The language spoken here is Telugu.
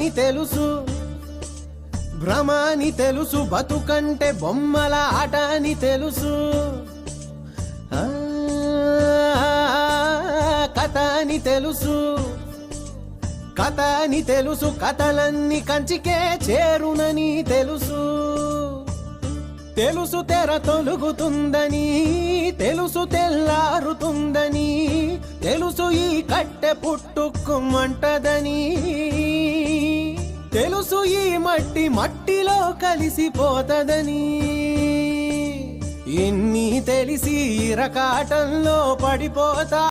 అని తెలుసు, భ్రమాని తెలుసు, బతుకంటే బొమ్మల ఆట అని తెలుసు, కథ అని తెలుసు, కథ అని తెలుసు, కథలన్నీ కంచికే చేరునని తెలుసు, తెలుసు తెర తొలుగుతుందని, తెలుసు తెల్లారుతుందని, తెలుసు ఈ కట్టె పుట్టుకుమంటదని, తెలుసు ఈ మట్టి మట్టిలో కలిసిపోతదని, ఇన్ని తెలిసి ఇరకాటంలో పడిపోతా